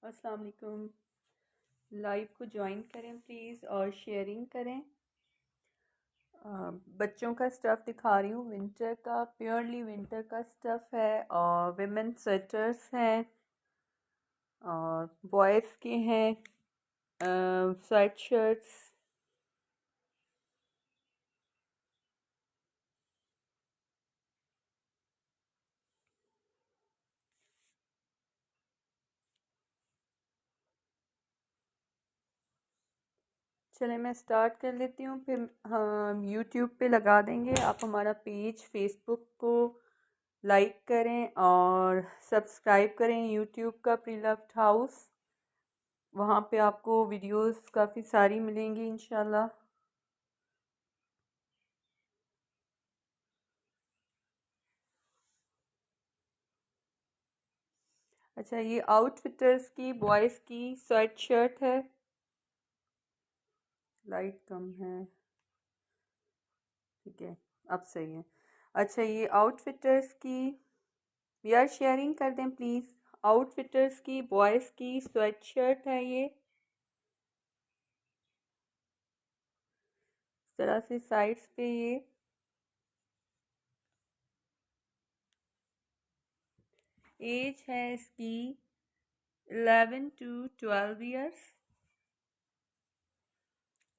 अस्सलाम वालेकुम। लाइव को ज्वाइन करें प्लीज़ और शेयरिंग करें। बच्चों का स्टफ़ दिखा रही हूँ, विंटर का, प्योरली विंटर का स्टफ़ है और विमेन स्वेटर्स हैं और बॉयज़ के हैं स्वेट शर्ट्स। चलें मैं स्टार्ट कर लेती हूँ, फिर हम यूट्यूब पे लगा देंगे। आप हमारा पेज फेसबुक को लाइक करें और सब्सक्राइब करें यूट्यूब का प्री लव्ड हाउस। वहाँ पे आपको वीडियोस काफ़ी सारी मिलेंगी इंशाल्लाह। अच्छा, ये आउटफिटर्स की बॉयज़ की स्वेट शर्ट है। लाइट कम है, ठीक है, अब सही है। अच्छा, ये आउटफिटर्स की, यार शेयरिंग कर दें प्लीज़। आउटफिटर्स की बॉयज़ की स्वेट शर्ट है ये, इस तरह से साइड्स पे ये। एज है इसकी 11 to 12 years.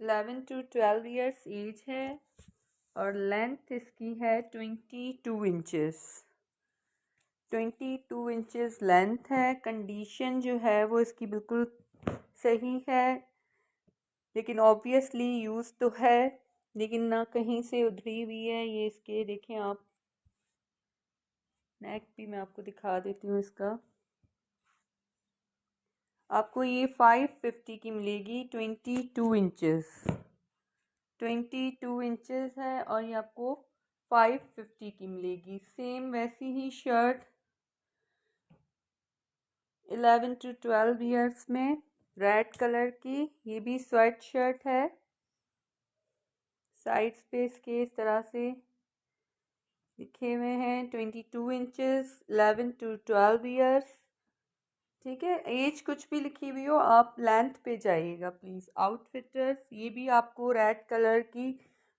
11 to 12 years age है और लेंथ इसकी है 22 इंचेस। 22 इंचेस लेंथ है। कंडीशन जो है वो इसकी बिल्कुल सही है, लेकिन ऑब्वियसली यूज़ तो है, लेकिन ना कहीं से उधरी हुई है। ये इसके देखें आप, नेक भी मैं आपको दिखा देती हूँ इसका। आपको ये 550 की मिलेगी। 22 इंचेस, 22 इंचेस है और ये आपको 550 की मिलेगी। सेम वैसी ही शर्ट 11 टू 12 ईयर्स में रेड कलर की, ये भी स्वेट शर्ट है। साइड पे इसके इस तरह से लिखे हुए हैं 22 इंचेस, 11 टू 12 ईयर्स। ठीक है, एज कुछ भी लिखी हुई हो, आप लेंथ पे जाइएगा प्लीज़। आउटफिटर्स, ये भी आपको रेड कलर की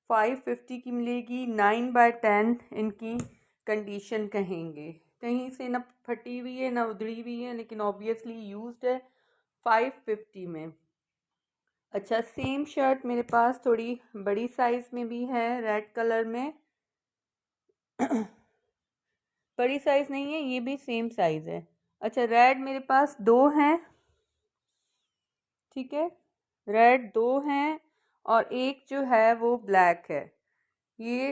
550 की मिलेगी। 9/10 इनकी कंडीशन कहेंगे, कहीं से ना फटी हुई है ना उधड़ी हुई है, लेकिन ऑब्वियसली यूज्ड है 550 में। अच्छा, सेम शर्ट मेरे पास थोड़ी बड़ी साइज में भी है, रेड कलर में। बड़ी साइज नहीं है, ये भी सेम साइज है। अच्छा, रेड मेरे पास दो हैं, ठीक है, रेड दो हैं और एक जो है वो ब्लैक है। ये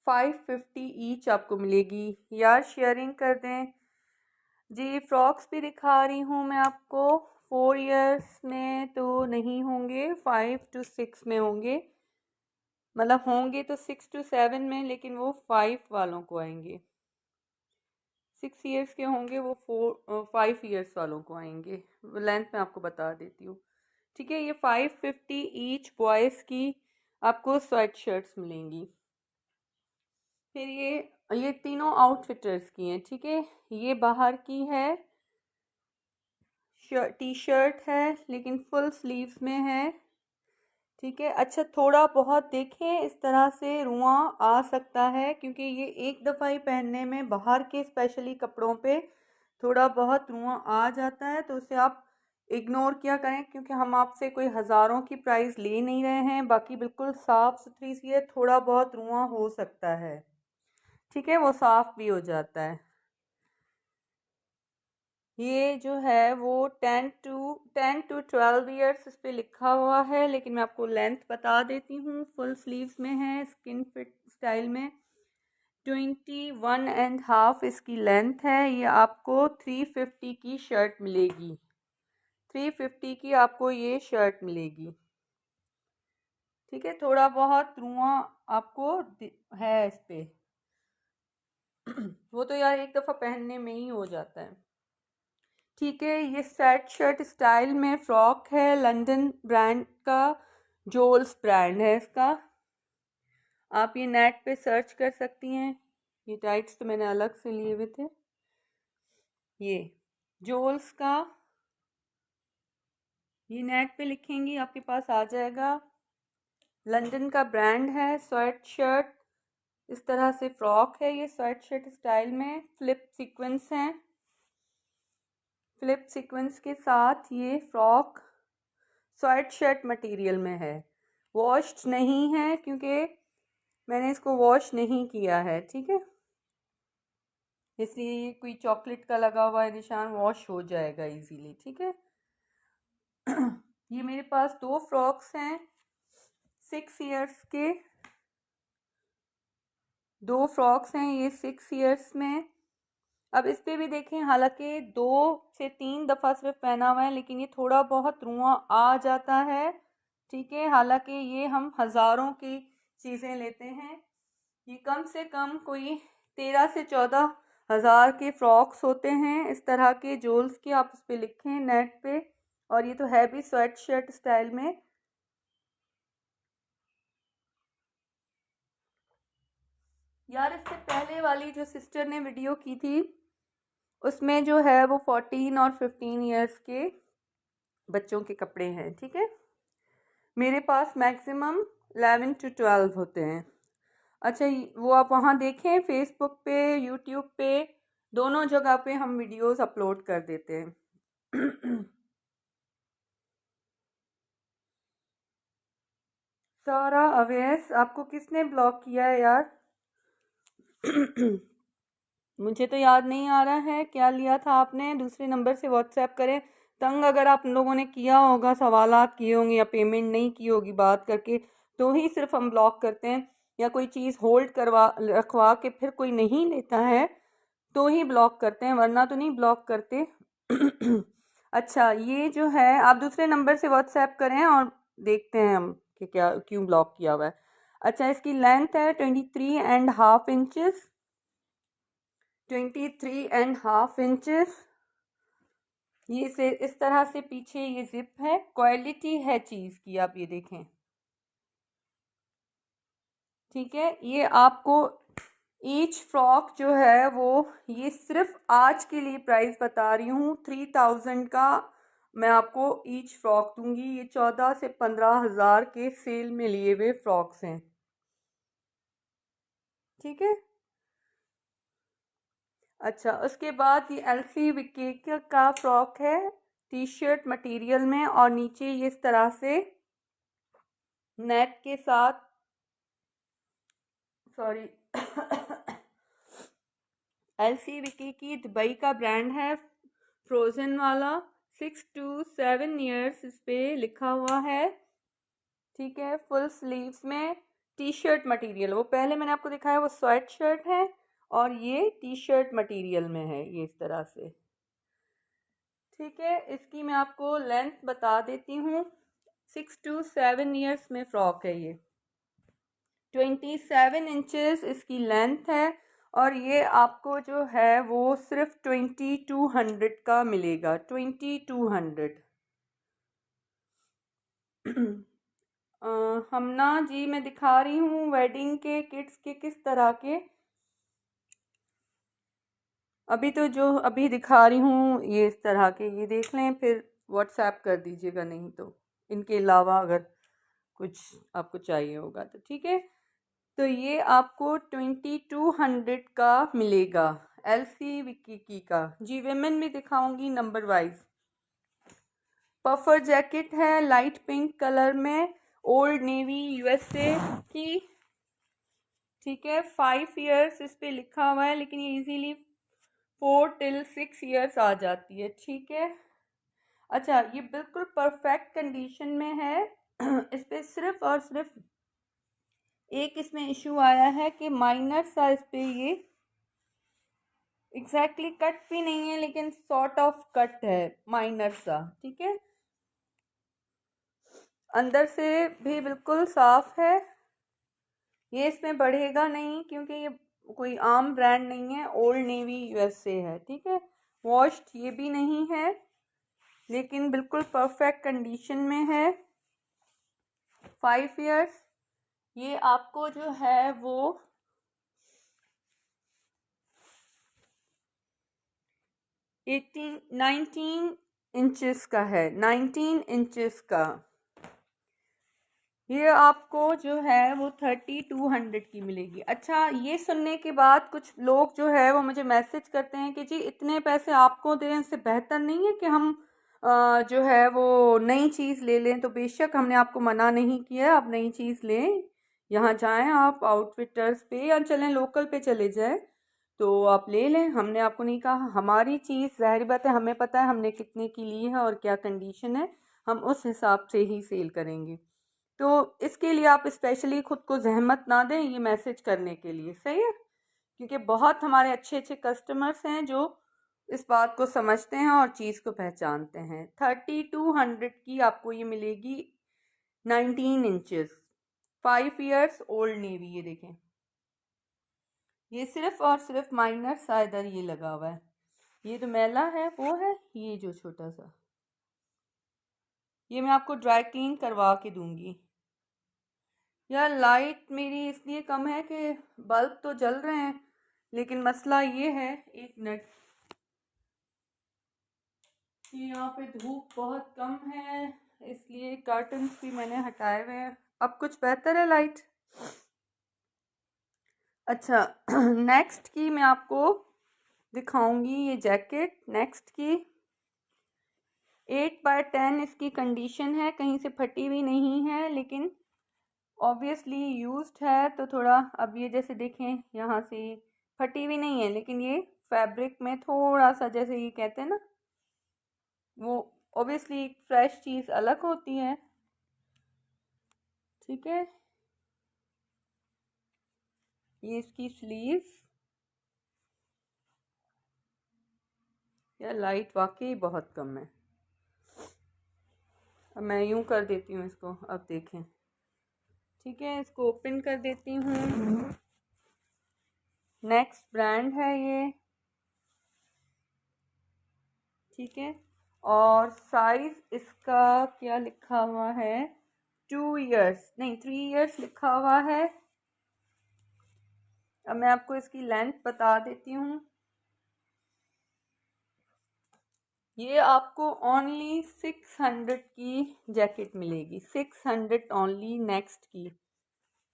550 ईच आपको मिलेगी। यार शेयरिंग कर दें जी। फ्रॉक्स भी दिखा रही हूँ मैं आपको। 4 ईयर्स में तो नहीं होंगे, 5 to 6 में होंगे। मतलब होंगे तो 6 to 7 में, लेकिन वो 5 वालों को आएंगे। 6 ईयर्स के होंगे वो, 5 ईयर्स वालों को आएंगे। लेंथ मैं आपको बता देती हूँ, ठीक है। ये 550 ईच बॉयज़ की आपको स्वेट शर्ट्स मिलेंगी। फिर ये तीनों आउटफिटर्स की हैं, ठीक है। ये बाहर की है, टी शर्ट है लेकिन फुल स्लीव्स में है, ठीक है। अच्छा, थोड़ा बहुत देखें, इस तरह से रुआं आ सकता है, क्योंकि ये एक दफ़ा ही पहनने में बाहर के स्पेशली कपड़ों पे थोड़ा बहुत रुआं आ जाता है, तो उसे आप इग्नोर किया करें, क्योंकि हम आपसे कोई हज़ारों की प्राइस ले नहीं रहे हैं। बाकी बिल्कुल साफ़ सुथरी सी है, थोड़ा बहुत रुआं हो सकता है, ठीक है, वो साफ़ भी हो जाता है। ये जो है वो 10 to 12 ईयर्स इस पे लिखा हुआ है, लेकिन मैं आपको लेंथ बता देती हूँ। फुल स्लीव्स में है, स्किन फिट स्टाइल में। 21.5 इसकी लेंथ है। ये आपको 350 की शर्ट मिलेगी। 350 की आपको ये शर्ट मिलेगी, ठीक है। थोड़ा बहुत रुआं आपको है इस पे। वो तो यार एक दफ़ा पहनने में ही हो जाता है, ठीक है। ये स्वेट शर्ट स्टाइल में फ्रॉक है, लंदन ब्रांड का, जोल्स ब्रांड है इसका। आप ये नेट पे सर्च कर सकती हैं। ये टाइट्स तो मैंने अलग से लिए हुए थे। ये जोल्स का ये नेट पे लिखेंगी आपके पास आ जाएगा। लंदन का ब्रांड है, स्वेट शर्ट। इस तरह से फ्रॉक है ये, स्वेट शर्ट स्टाइल में, फ्लिप सीक्वेंस हैं। फ्लिप सीक्वेंस के साथ ये फ्रॉक स्वेट शर्ट मटेरियल में है। वॉश्ड नहीं है क्योंकि मैंने इसको वॉश नहीं किया है, ठीक है, इसलिए ये कोई चॉकलेट का लगा हुआ है निशान, वॉश हो जाएगा इजीली, ठीक है। ये मेरे पास 2 फ्रॉक्स हैं 6 इयर्स के, 2 फ्रॉक्स हैं ये 6 इयर्स में। अब इस पे भी देखें, हालांकि 2 से 3 दफ़ा सिर्फ पहना हुआ है, लेकिन ये थोड़ा बहुत रुआं आ जाता है, ठीक है। हालांकि ये हम हज़ारों की चीज़ें लेते हैं, ये कम से कम कोई 13 से 14 हज़ार के फ्रॉक्स होते हैं इस तरह के जोल्स के। आप इस पे लिखें नेट पे, और ये तो है भी स्वेट शर्ट स्टाइल में। यार इससे पहले वाली जो सिस्टर ने वीडियो की थी उसमें जो है वो 14 और 15 इयर्स के बच्चों के कपड़े हैं, ठीक है। मेरे पास मैक्सिमम 11 to 12 होते हैं। अच्छा, वो आप वहाँ देखें, फेसबुक पे, यूट्यूब पे, दोनों जगह पे हम वीडियोस अपलोड कर देते हैं। सारा अवेस, आपको किसने ब्लॉक किया है यार? मुझे तो याद नहीं आ रहा है क्या लिया था आपने। दूसरे नंबर से व्हाट्सएप करें। तंग अगर आप लोगों ने किया होगा, सवालात किए होंगे या पेमेंट नहीं की होगी बात करके, तो ही सिर्फ हम ब्लॉक करते हैं, या कोई चीज़ होल्ड करवा रखवा के फिर कोई नहीं लेता है तो ही ब्लॉक करते हैं, वरना तो नहीं ब्लॉक करते। अच्छा, ये जो है आप दूसरे नंबर से व्हाट्सएप करें और देखते हैं हम कि क्या क्यों ब्लॉक किया हुआ है। अच्छा, इसकी लेंथ है 23.5 इंचेस, 23.5 इंचेस। ये से इस तरह से पीछे ये जिप है, क्वालिटी है चीज़ की, आप ये देखें, ठीक है। ये आपको ईच फ्रॉक जो है वो, ये सिर्फ आज के लिए प्राइस बता रही हूँ, 3000 का मैं आपको ईच फ्रॉक दूंगी। ये 14 से 15 हज़ार के सेल में लिए हुए फ्रॉक्स हैं, ठीक है। अच्छा, उसके बाद ये एलसी विके का फ्रॉक है, टी शर्ट मटेरियल में, और नीचे ये इस तरह से नेट के साथ, सॉरी, एलसी विकी की दुबई का ब्रांड है, फ्रोजन वाला, 6 to 7 ईयर्स इस पे लिखा हुआ है, ठीक है। फुल स्लीव्स में टी शर्ट मटेरियल, वो पहले मैंने आपको दिखाया वो स्वेट शर्ट है, और ये टी शर्ट मटेरियल में है, ये इस तरह से, ठीक है। इसकी मैं आपको लेंथ बता देती हूँ, 6 to 7 ईयर्स में फ्रॉक है ये, 27 इंचेस इसकी लेंथ है, और ये आपको जो है वो सिर्फ 2200 का मिलेगा, 2200। हमना जी, मैं दिखा रही हूँ वेडिंग के किड्स के किस तरह के, अभी तो जो अभी दिखा रही हूँ ये इस तरह के, ये देख लें, फिर व्हाट्सएप कर दीजिएगा, नहीं तो इनके अलावा अगर कुछ आपको चाहिए होगा तो, ठीक है। तो ये आपको 2200 का मिलेगा, एलसी विकी का जी। विमेन भी दिखाऊंगी नंबर वाइज। पफर जैकेट है लाइट पिंक कलर में, ओल्ड नेवी यूएसए की, ठीक है। 5 इयर्स इस पे लिखा हुआ है, लेकिन ये इजीली 4 till 6 इयर्स आ जाती है, ठीक है। अच्छा, ये बिल्कुल परफेक्ट कंडीशन में है। इस पे सिर्फ और सिर्फ एक इसमें इशू आया है कि माइनर सा इस पे ये एग्जैक्टली कट भी नहीं है, लेकिन सॉर्ट ऑफ कट है, माइनर सा, ठीक है। अंदर से भी बिल्कुल साफ है, ये इसमें बढ़ेगा नहीं क्योंकि ये कोई आम ब्रांड नहीं है, ओल्ड नेवी यूएसए है, ठीक है। वॉश्ड ये भी नहीं है, लेकिन बिल्कुल परफेक्ट कंडीशन में है, 5 इयर्स। ये आपको जो है वो 19 इंचेस का है, 19 इंचेस का। ये आपको जो है वो 3200 की मिलेगी। अच्छा, ये सुनने के बाद कुछ लोग जो है वो मुझे मैसेज करते हैं कि जी इतने पैसे आपको दें, इससे बेहतर नहीं है कि हम जो है वो नई चीज़ ले लें। तो बेशक हमने आपको मना नहीं किया, आप नई चीज़ लें, यहाँ जाएं आप आउटफिटर्स पे या चलें लोकल पे चले जाएं तो आप ले लें। हमने आपको नहीं कहा, हमारी चीज़ ज़ाहिर बात है हमें पता है हमने कितने की ली है और क्या कंडीशन है, हम उस हिसाब से ही सेल करेंगे। तो इसके लिए आप स्पेशली खुद को जहमत ना दें ये मैसेज करने के लिए, सही है, क्योंकि बहुत हमारे अच्छे अच्छे कस्टमर्स हैं जो इस बात को समझते हैं और चीज़ को पहचानते हैं। 3200 की आपको ये मिलेगी, 19 इंचेस, 5 years ओल्ड नेवी। ये देखें, ये सिर्फ और सिर्फ माइनर सा इधर ये लगा हुआ है, ये जो मैला है वो है, ये जो छोटा सा, ये मैं आपको ड्राई क्लीन करवा के दूंगी। यार लाइट मेरी इसलिए कम है कि बल्ब तो जल रहे हैं, लेकिन मसला ये है, एक मिनट, कि यहाँ पे धूप बहुत कम है, इसलिए कर्टन्स भी मैंने हटाए हुए हैं। अब कुछ बेहतर है लाइट। अच्छा नेक्स्ट की मैं आपको दिखाऊंगी ये जैकेट। नेक्स्ट की 8x10 इसकी कंडीशन है, कहीं से फटी हुई नहीं है, लेकिन ऑब्वियसली यूज्ड है तो थोड़ा, अब ये जैसे देखें यहाँ से फटी हुई नहीं है, लेकिन ये फैब्रिक में थोड़ा सा, जैसे ये कहते हैं ना, वो ऑब्वियसली एक फ्रेश चीज़ अलग होती है, ठीक है। ये इसकी स्लीव्स, यार लाइट वाकई बहुत कम है। अब मैं यूं कर देती हूँ इसको, अब देखें, ठीक है, इसको ओपन कर देती हूँ। नेक्स्ट ब्रांड है ये, ठीक है, और साइज इसका क्या लिखा हुआ है, 2 years नहीं 3 years लिखा हुआ है। अब मैं आपको इसकी लेंथ बता देती हूँ। ये आपको ओनली 600 की जैकेट मिलेगी, 600 ओनली नेक्स्ट की,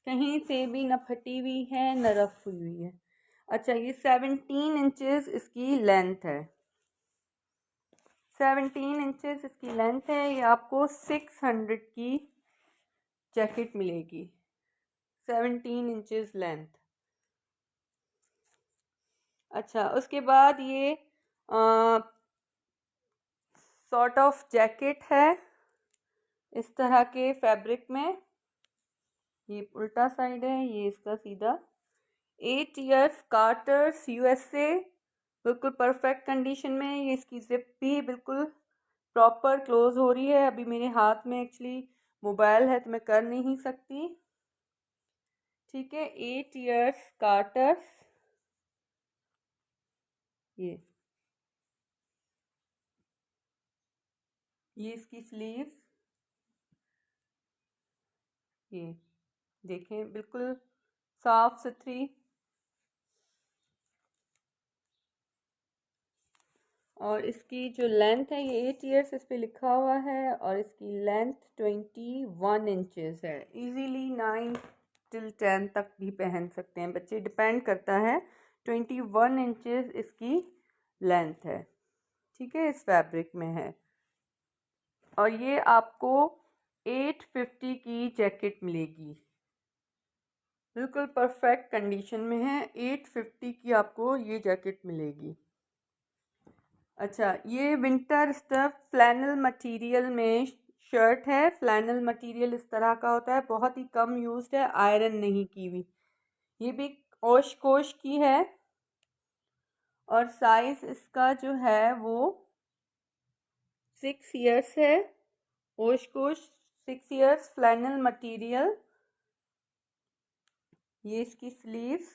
कहीं से भी न फटी हुई है न रफ हुई है। अच्छा, ये 17 इंचेस इसकी लेंथ है, 17 इंचेस इसकी लेंथ है। ये आपको 600 की जैकेट मिलेगी, 17 इंचेस लेंथ। अच्छा, उसके बाद ये सॉर्ट ऑफ जैकेट है इस तरह के फैब्रिक में, ये उल्टा साइड है, ये इसका सीधा। 8 years कार्टर्स USA, बिल्कुल परफेक्ट कंडीशन में। ये इसकी जिप भी बिल्कुल प्रॉपर क्लोज हो रही है। अभी मेरे हाथ में एक्चुअली मोबाइल है तो मैं कर नहीं सकती, ठीक है। 8 years कार्टर्स, ये इसकी स्लीव्स, ये देखें बिल्कुल साफ सुथरी। और इसकी जो लेंथ है, ये 8 years इस पे लिखा हुआ है, और इसकी लेंथ 21 इंचेस है। इजीली 9 till 10 तक भी पहन सकते हैं बच्चे, डिपेंड करता है। 21 इंचेस इसकी लेंथ है, ठीक है, इस फैब्रिक में है। और ये आपको 850 की जैकेट मिलेगी, बिल्कुल परफेक्ट कंडीशन में है। 850 की आपको ये जैकेट मिलेगी। अच्छा, ये विंटर स्टफ फ्लैनल मटेरियल में शर्ट है। फ्लैनल मटेरियल इस तरह का होता है, बहुत ही कम यूज्ड है, आयरन नहीं की हुई। ये भी ओशकोश की है, और साइज इसका जो है वो 6 years है। Oshkosh 6 years flannel material. ये इसकी स्लीव्स,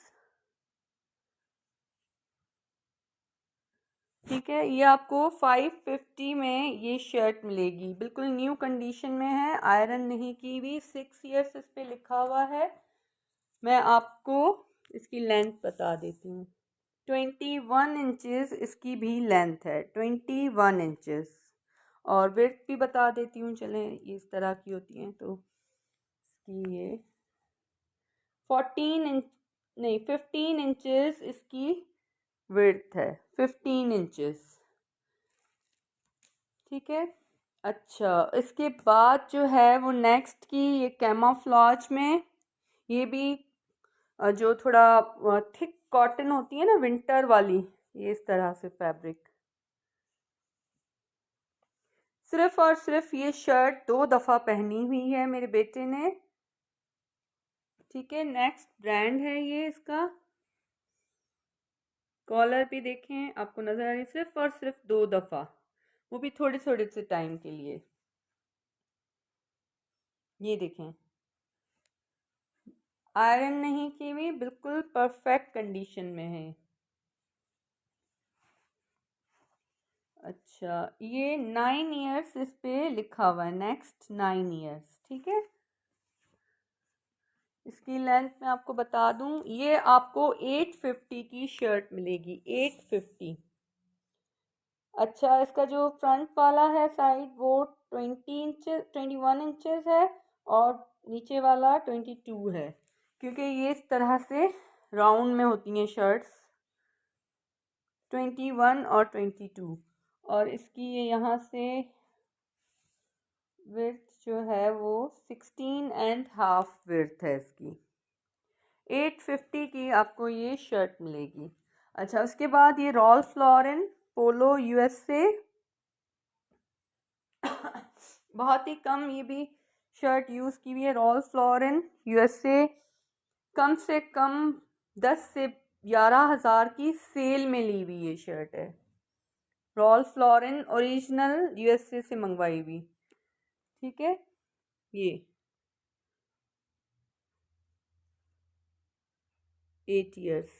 ठीक है। ये आपको 550 में ये शर्ट मिलेगी, बिल्कुल न्यू कंडीशन में है, आयरन नहीं की हुई, 6 years इस पे लिखा हुआ है। मैं आपको इसकी लेंथ बता देती हूँ, 21 इंचेस इसकी भी लेंथ है, 21 इंचेस। और विड्थ भी बता देती हूँ, चलें ये इस तरह की होती हैं। तो इसकी ये 14 इंच नहीं 15 इंचेस इसकी विड्थ है, 15 इंचेस, ठीक है। अच्छा, इसके बाद जो है वो नेक्स्ट की ये कैमोफ्लेज में, ये भी जो थोड़ा थिक कॉटन होती है ना विंटर वाली, ये इस तरह से फैब्रिक। सिर्फ और सिर्फ ये शर्ट 2 दफ़ा पहनी हुई है मेरे बेटे ने, ठीक है। नेक्स्ट ब्रांड है ये, इसका कॉलर भी देखें आपको नजर आ रही है, सिर्फ और सिर्फ 2 दफ़ा, वो भी थोड़े थोड़े से टाइम के लिए। ये देखें, आयरन नहीं की हुई, बिल्कुल परफेक्ट कंडीशन में है। अच्छा, ये 9 ईयर्स इस पे लिखा हुआ है, नेक्स्ट 9 ईयर्स, ठीक है। इसकी लेंथ मैं आपको बता दूं, ये आपको 850 की शर्ट मिलेगी, 850। अच्छा, इसका जो फ्रंट वाला है साइड वो 21 इंचेस है, और नीचे वाला 22 है, क्योंकि ये इस तरह से राउंड में होती हैं शर्ट्स, 21 और 22। और इसकी ये यहाँ से विड्थ जो है वो 16.5 विड्थ है इसकी। 850 की आपको ये शर्ट मिलेगी। अच्छा, उसके बाद ये रॉल्फ लॉरेन पोलो यूएसए, बहुत ही कम ये भी शर्ट यूज़ की हुई है, रॉल्फ लॉरेन यूएसए, कम से कम 10 से 11 हज़ार की सेल में ली हुई ये शर्ट है, रॉल्फ लॉरेन ओरिजिनल यूएसए से मंगवाई हुई, ठीक है। ये 8 ईयर्स,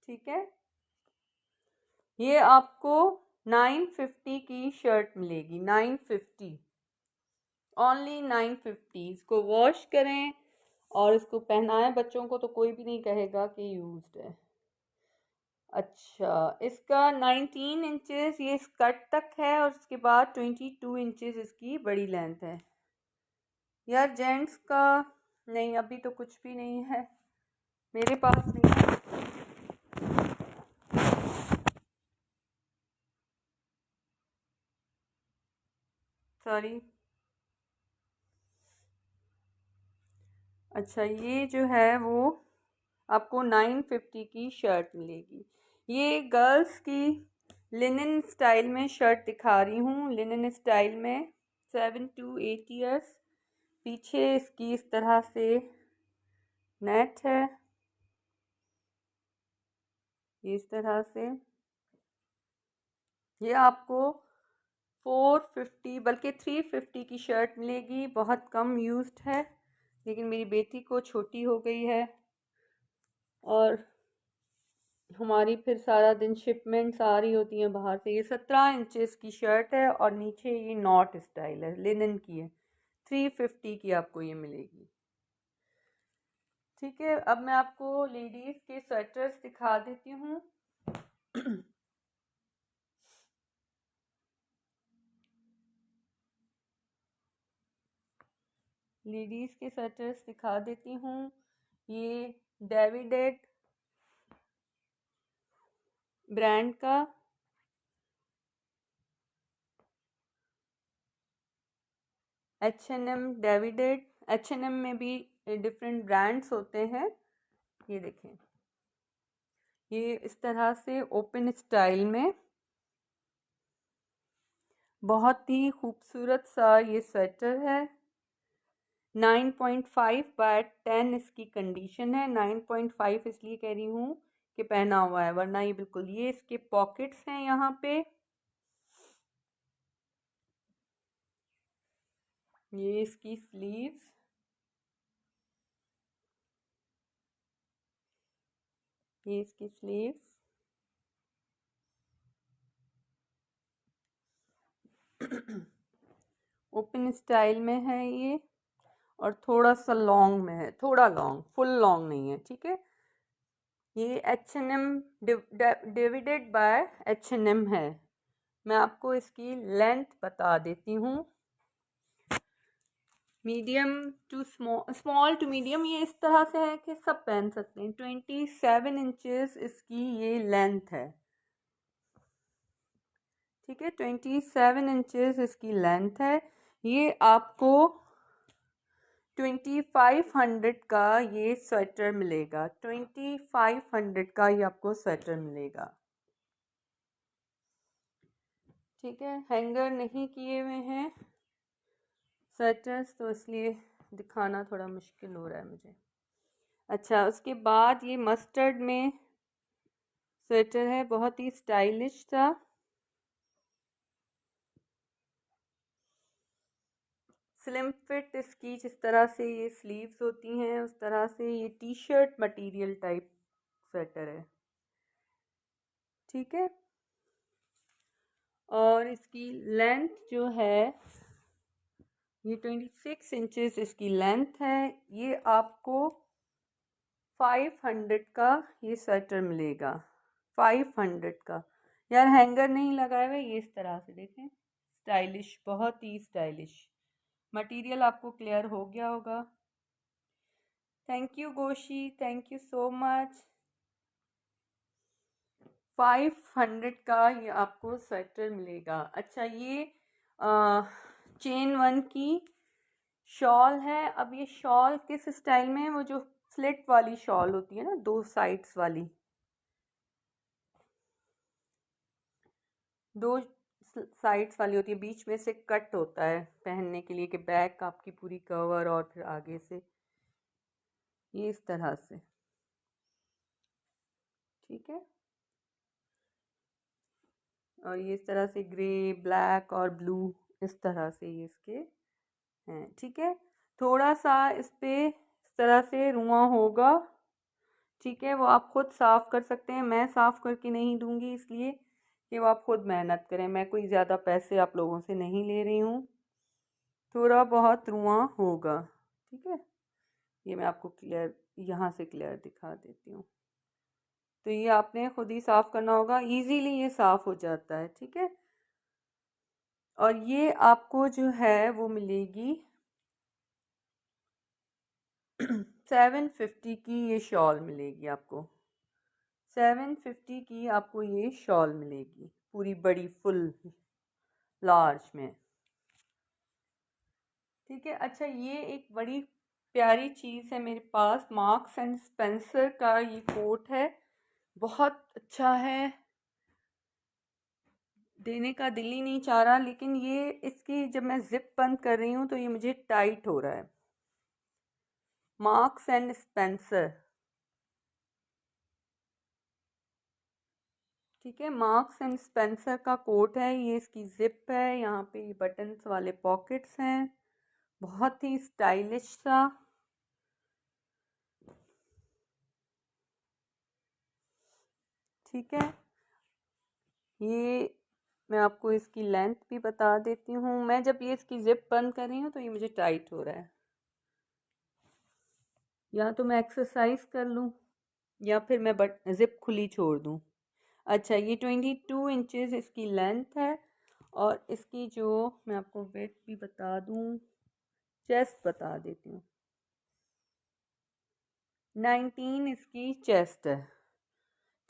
ठीक है। ये आपको 950 की शर्ट मिलेगी, 950, ओनली 950। इसको वॉश करें और इसको पहनाएं बच्चों को तो कोई भी नहीं कहेगा कि यूज्ड है। अच्छा, इसका 19 इंचेस ये स्कर्ट तक है, और उसके बाद 22 इंचेस इसकी बड़ी लेंथ है। यार जेंट्स का नहीं, अभी तो कुछ भी नहीं है मेरे पास, नहीं है। सॉरी। अच्छा, ये जो है वो आपको 950 की शर्ट मिलेगी। ये गर्ल्स की लिनन स्टाइल में शर्ट दिखा रही हूँ, लिनन स्टाइल में, 7 to 8 ईयर्स। पीछे इसकी इस तरह से नेट है, ये इस तरह से। ये आपको 450 बल्कि 350 की शर्ट मिलेगी, बहुत कम यूज्ड है, लेकिन मेरी बेटी को छोटी हो गई है और हमारी फिर सारा दिन शिपमेंट्स आ रही होती हैं बाहर से। ये 17 इंचेस की शर्ट है और नीचे ये नॉट स्टाइल है, लिनन की है, 350 की आपको ये मिलेगी, ठीक है। अब मैं आपको लेडीज़ के स्वेटर्स दिखा देती हूँ। लेडीज़ के स्वेटर्स दिखा देती हूँ। ये डेविडेड ब्रांड का H&M, डेविडेड, H&M में भी डिफरेंट ब्रांड्स होते हैं। ये देखें, ये इस तरह से ओपन स्टाइल में, बहुत ही खूबसूरत सा ये स्वेटर है। 9.5/10 इसकी कंडीशन है, 9.5 इसलिए कह रही हूँ कि पहना हुआ है, वरना ये बिल्कुल। ये इसके पॉकेट्स हैं यहाँ पे, ये इसकी स्लीव्स, ये इसकी स्लीव्स, ओपन स्टाइल में है ये, और थोड़ा सा लॉन्ग में है, थोड़ा लॉन्ग, फुल लॉन्ग नहीं है, ठीक है। ये H&M डिवाइडेड बाय H&M है। मैं आपको इसकी लेंथ बता देती हूँ। Medium to small to medium, ये इस तरह से है कि सब पहन सकते हैं। 27 इंचेस इसकी ये लेंथ है। ठीक है, 27 इंचेस इसकी लेंथ है। ये आपको 2500 का ये स्वेटर मिलेगा। 2500 का ये आपको स्वेटर मिलेगा। ठीक है, हैंगर नहीं किए हुए हैं स्वेटर्स, तो इसलिए दिखाना थोड़ा मुश्किल हो रहा है मुझे। अच्छा, उसके बाद ये मस्टर्ड में स्वेटर है, बहुत ही स्टाइलिश सा। स्लिम फिट इसकी, जिस तरह से ये स्लीव्स होती हैं उस तरह से ये T shirt material type sweater है। ठीक है, और इसकी लेंथ जो है ये 26 इंचेस इसकी लेंथ है। ये आपको 500 का ये स्वेटर मिलेगा। 500 का। यार हैंगर नहीं लगाए हुए, ये इस तरह से देखें, स्टाइलिश, बहुत ही स्टाइलिश। मटेरियल आपको क्लियर हो गया होगा। Thank you गोशी, thank you so much. 500 का ये आपको स्वेटर मिलेगा। अच्छा, ये चेन वन की शॉल है। अब ये शॉल किस स्टाइल में है? वो जो स्लिट वाली शॉल होती है ना, दो साइड्स वाली, दो साइड्स वाली होती है, बीच में से कट होता है पहनने के लिए कि बैक आपकी पूरी कवर और फिर आगे से ये इस तरह से। ठीक है, और ये इस तरह से ग्रे, ब्लैक और ब्लू, इस तरह से ये इसके हैं। ठीक है, थोड़ा सा इस पे इस तरह से रुआं होगा। ठीक है, वो आप खुद साफ़ कर सकते हैं, मैं साफ़ करके नहीं दूंगी, इसलिए कि वो आप खुद मेहनत करें। मैं कोई ज़्यादा पैसे आप लोगों से नहीं ले रही हूँ। थोड़ा बहुत रुआं होगा। ठीक है, ये मैं आपको क्लियर यहाँ से क्लियर दिखा देती हूँ। तो ये आपने खुद ही साफ़ करना होगा, इजीली ये साफ़ हो जाता है। ठीक है, और ये आपको जो है वो मिलेगी 750 की ये शॉल मिलेगी आपको। 750 की आपको ये शॉल मिलेगी, पूरी बड़ी फुल लार्ज में। ठीक है, अच्छा, ये एक बड़ी प्यारी चीज़ है मेरे पास, मार्क्स एंड स्पेंसर का ये कोट है। बहुत अच्छा है, देने का दिल ही नहीं चाह रहा, लेकिन ये इसकी जब मैं जिप बंद कर रही हूँ तो ये मुझे टाइट हो रहा है। Marks and Spencer. ठीक है, मार्क्स एंड स्पेंसर का कोट है ये। इसकी जिप है, यहाँ पे ये बटन्स वाले पॉकेट्स हैं, बहुत ही स्टाइलिश सा। ठीक है, ये मैं आपको इसकी लेंथ भी बता देती हूँ। मैं जब ये इसकी जिप बंद कर रही हूँ तो ये मुझे टाइट हो रहा है। या तो मैं एक्सरसाइज कर लूँ या फिर मैं जिप खुली छोड़ दूँ। अच्छा, ये 22 इंचेस इसकी लेंथ है, और इसकी जो मैं आपको वेट भी बता दूँ, चेस्ट बता देती हूँ, 19 इसकी चेस्ट है।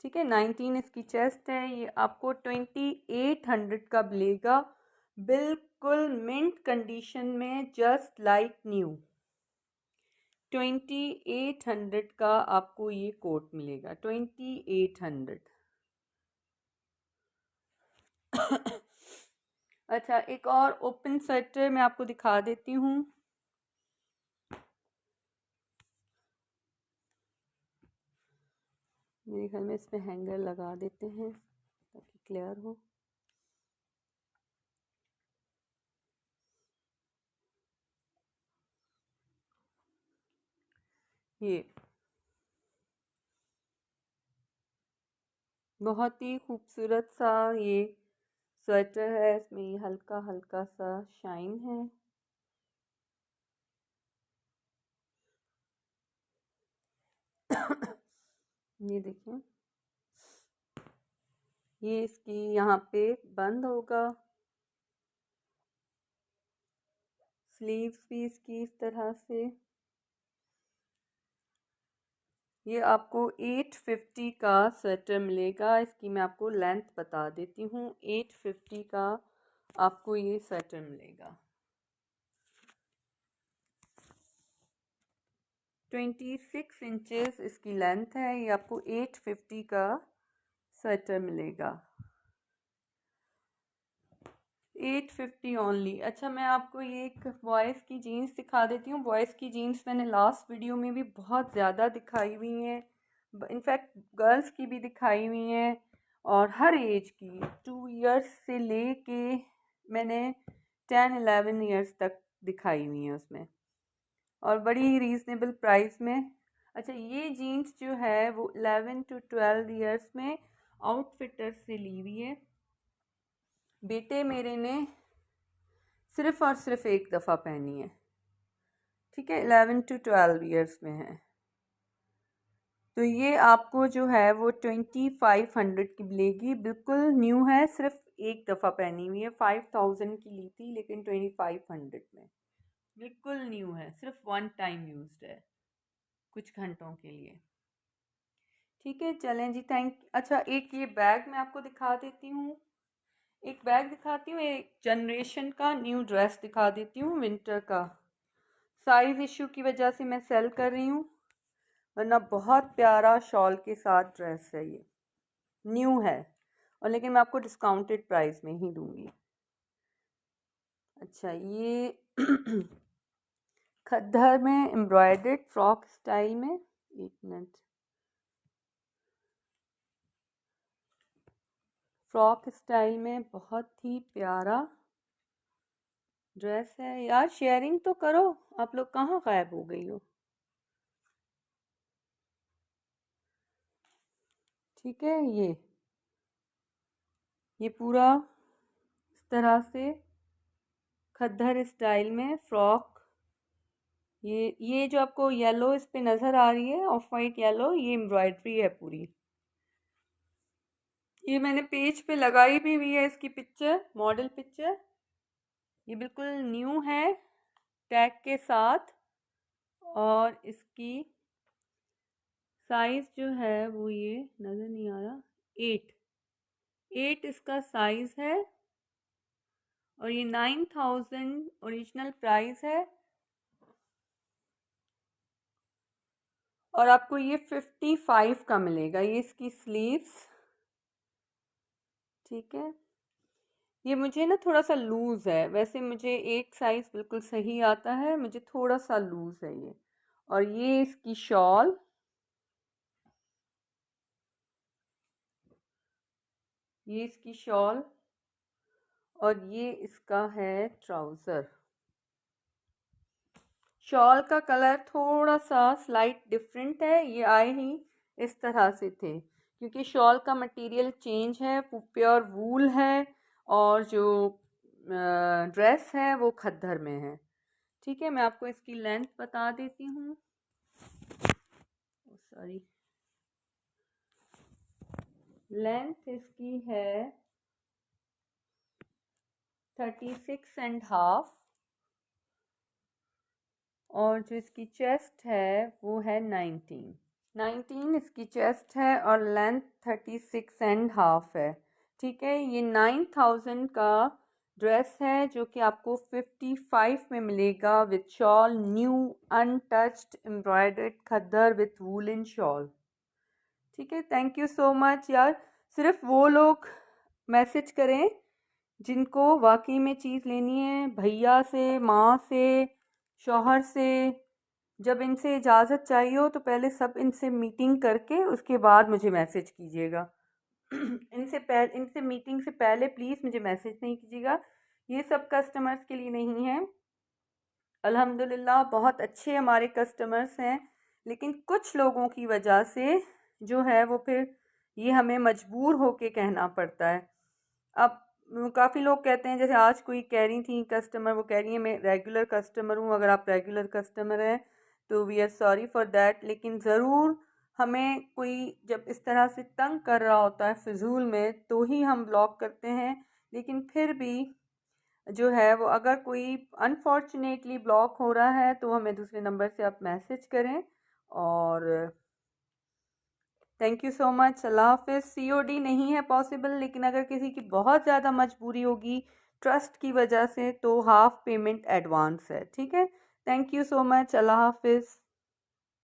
ठीक है, 19 इसकी चेस्ट है। ये आपको 2800 का मिलेगा, बिल्कुल मिंट कंडीशन में, जस्ट लाइक न्यू। 2800 का आपको ये कोट मिलेगा, 2800। अच्छा, एक और ओपन स्वेटर मैं आपको दिखा देती हूँ। मेरे ख्याल में इसमें हैंगर लगा देते हैं ताकि क्लियर हो। ये बहुत ही खूबसूरत सा ये स्वेटर है, इसमें ये हल्का हल्का सा शाइन है। ये देखिए, ये इसकी यहाँ पे बंद होगा, स्लीव्स भी इसकी इस तरह से। ये आपको 850 का स्वेटर मिलेगा। इसकी मैं आपको लेंथ बता देती हूँ। 850 का आपको ये स्वेटर मिलेगा। 26 इंचेस इसकी लेंथ है। ये आपको 850 का स्वेटर मिलेगा। 850 ओनली। अच्छा, मैं आपको ये एक बॉयज़ की जीन्स दिखा देती हूँ। बॉयज़ की जीन्स मैंने लास्ट वीडियो में भी बहुत ज़्यादा दिखाई हुई हैं, इनफैक्ट गर्ल्स की भी दिखाई हुई हैं, और हर एज की, 2 इयर्स से ले के मैंने 10-11 इयर्स तक दिखाई हुई हैं उसमें, और बड़ी ही रीज़नेबल प्राइस में। अच्छा, ये जीन्स जो है वो 11 to 12 इयर्स में आउटफिटर से ली हुई है। बेटे मेरे ने सिर्फ़ और सिर्फ एक दफ़ा पहनी है, ठीक है, 11 to 12 इयर्स में है। तो ये आपको जो है वो 2500 की मिलेगी। बिल्कुल न्यू है, सिर्फ एक दफ़ा पहनी हुई है। 5000 की ली थी, लेकिन 2500 में बिल्कुल न्यू है, सिर्फ वन टाइम यूज्ड है, कुछ घंटों के लिए। ठीक है, चलें जी, थैंक। अच्छा, एक ये बैग मैं आपको दिखा देती हूँ। एक बैग दिखाती हूँ, एक जनरेशन का न्यू ड्रेस दिखा देती हूँ, विंटर का। साइज़ इशू की वजह से मैं सेल कर रही हूँ, वरना बहुत प्यारा शॉल के साथ ड्रेस है ये, न्यू है, और लेकिन मैं आपको डिस्काउंटेड प्राइस में ही दूंगी। अच्छा, ये खद्दर में एम्ब्रॉयडर्ड फ्रॉक स्टाइल में, एक मिनट, फ्रॉक स्टाइल में बहुत ही प्यारा ड्रेस है। यार शेयरिंग तो करो, आप लोग कहाँ गायब हो गई हो। ठीक है, ये पूरा इस तरह से खद्दर स्टाइल में फ्रॉक। ये जो आपको येलो इस पे नज़र आ रही है, ऑफ वाइट येलो, ये एम्ब्रॉयडरी है पूरी। ये मैंने पेज पे लगाई भी हुई है इसकी पिक्चर, मॉडल पिक्चर। ये बिल्कुल न्यू है टैग के साथ, और इसकी साइज़ जो है वो, ये नज़र नहीं आ रहा, 8 इसका साइज़ है, और ये 9000 ओरिजिनल प्राइस है, और आपको ये 55 का मिलेगा। ये इसकी स्लीव्स, ठीक है। ये मुझे ना थोड़ा सा लूज़ है, वैसे मुझे एक साइज़ बिल्कुल सही आता है, मुझे थोड़ा सा लूज़ है ये। और ये इसकी शॉल, ये इसकी शॉल, और ये इसका है ट्राउज़र। शॉल का कलर थोड़ा सा स्लाइट डिफरेंट है, ये आए ही इस तरह से थे, क्योंकि शॉल का मटेरियल चेंज है, प्योर वूल है, और जो ड्रेस है वो खद्दर में है। ठीक है, मैं आपको इसकी लेंथ बता देती हूँ। सॉरी, लेंथ इसकी है 36.5, और जो इसकी चेस्ट है वो है 19 इसकी चेस्ट है, और लेंथ 36.5 है। ठीक है, ये 9000 का ड्रेस है, जो कि आपको 55 में मिलेगा, with shawl, new untouched embroidered khaddar with woollen shawl. ठीक है, थैंक यू सो मच यार। सिर्फ वो लोग मैसेज करें जिनको वाकई में चीज़ लेनी है, भैया से, माँ से, शौहर से। जब इनसे इजाज़त चाहिए हो तो पहले सब इनसे मीटिंग करके उसके बाद मुझे मैसेज कीजिएगा। इनसे मीटिंग से पहले प्लीज़ मुझे मैसेज नहीं कीजिएगा। ये सब कस्टमर्स के लिए नहीं है। अल्हम्दुलिल्लाह बहुत अच्छे हमारे कस्टमर्स हैं, लेकिन कुछ लोगों की वजह से जो है वो फिर ये हमें मजबूर होके कहना पड़ता है। अब काफ़ी लोग कहते हैं, जैसे आज कोई कह रही थी कस्टमर, वो कह रही है मैं रेगुलर कस्टमर हूँ, अगर आप रेगुलर कस्टमर हैं तो we are sorry for that, लेकिन ज़रूर हमें कोई जब इस तरह से तंग कर रहा होता है फिजूल में तो ही हम ब्लॉक करते हैं, लेकिन फिर भी जो है वो अगर कोई अनफॉर्चुनेटली ब्लॉक हो रहा है तो हमें दूसरे नंबर से आप मैसेज करें। और थैंक यू सो मच। अल्लाह हाफिज़। सीओडी नहीं है पॉसिबल, लेकिन अगर किसी की बहुत ज़्यादा मजबूरी होगी ट्रस्ट की वजह से तो हाफ पेमेंट एडवांस है। ठीक है, थैंक यू सो मच। अल्लाह हाफिज़।